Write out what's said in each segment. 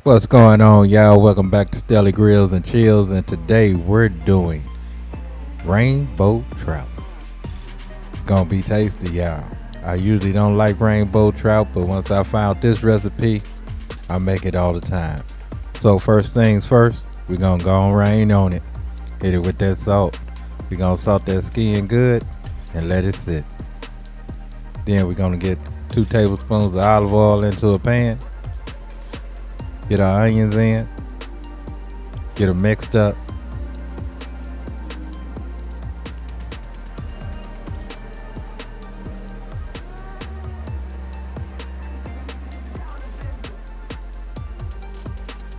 What's going on, y'all? Welcome back to Stelly Grills and Chills, and today we're doing rainbow trout. It's gonna be tasty, y'all. I usually don't like rainbow trout, but once I found this recipe, I make it all the time. So first things first, we're gonna go and rain on it. Hit it with that salt. We're gonna salt that skin good and let it sit. Then we're gonna get 2 tablespoons of olive oil into a pan. Get our onions in, get them mixed up.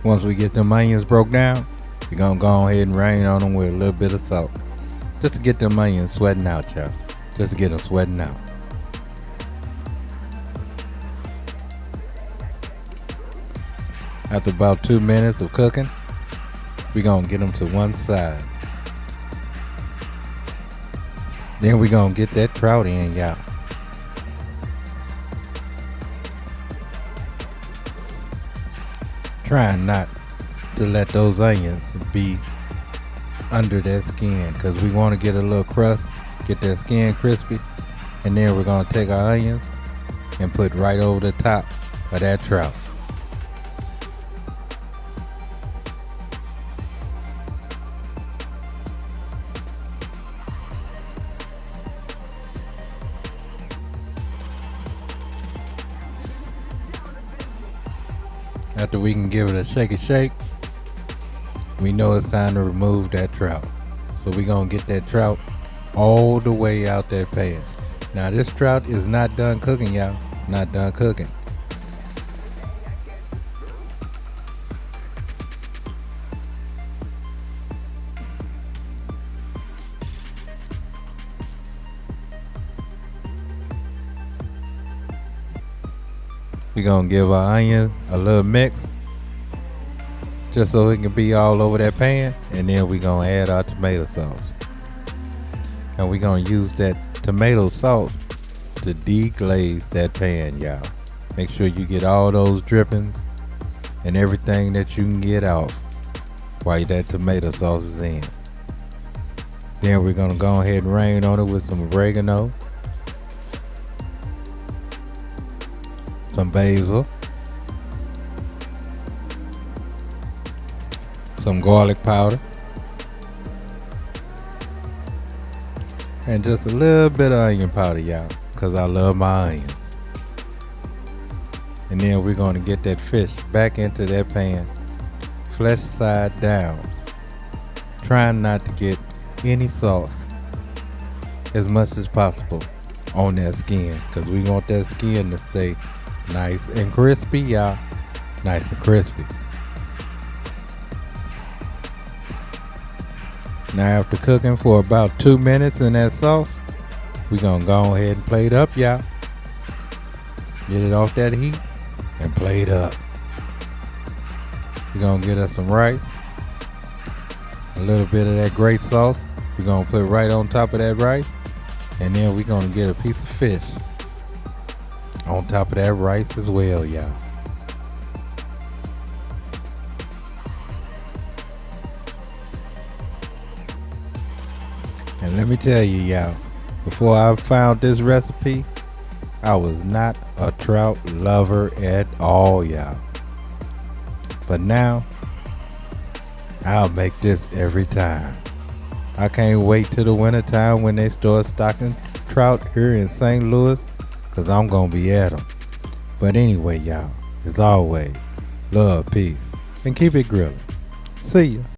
Once we get them onions broke down, we're gonna go ahead and rain on them with a little bit of salt. Just to get them onions sweating out, y'all. Just to get them sweating out. After about 2 minutes of cooking, we're gonna get them to one side. Then we're gonna get that trout in, y'all. Trying not to let those onions be under that skin, because we want to get a little crust, get that skin crispy, and then we're gonna take our onions and put right over the top of that trout. After we can give it a shake, we know it's time to remove that trout. So we're gonna get that trout all the way out that pan. Now this trout is not done cooking, y'all. It's not done cooking. We're gonna give our onion a little mix just so it can be all over that pan, and then we're gonna add our tomato sauce. And we're gonna use that tomato sauce to deglaze that pan, y'all. Make sure you get all those drippings and everything that you can get off while that tomato sauce is in. Then we're gonna go ahead and rain on it with some oregano, some basil, some garlic powder, and just a little bit of onion powder, y'all, because I love my onions. And then we're going to get that fish back into that pan, flesh side down, trying not to get any sauce as much as possible on that skin, because we want that skin to stay nice and crispy, y'all. Nice and crispy. Now after cooking for about 2 minutes in that sauce, we're gonna go ahead and plate up, y'all. Get it off that heat and plate up. We're gonna get us some rice, a little bit of that great sauce. We're gonna put right on top of that rice, and then we're gonna get a piece of fish on top of that rice as well, y'all. And let me tell you, y'all, before I found this recipe, I was not a trout lover at all, y'all. But now, I'll make this every time. I can't wait till the winter time when they start stocking trout here in St. Louis, because I'm going to be at them. But anyway, y'all, as always, love, peace, and keep it grilling. See ya.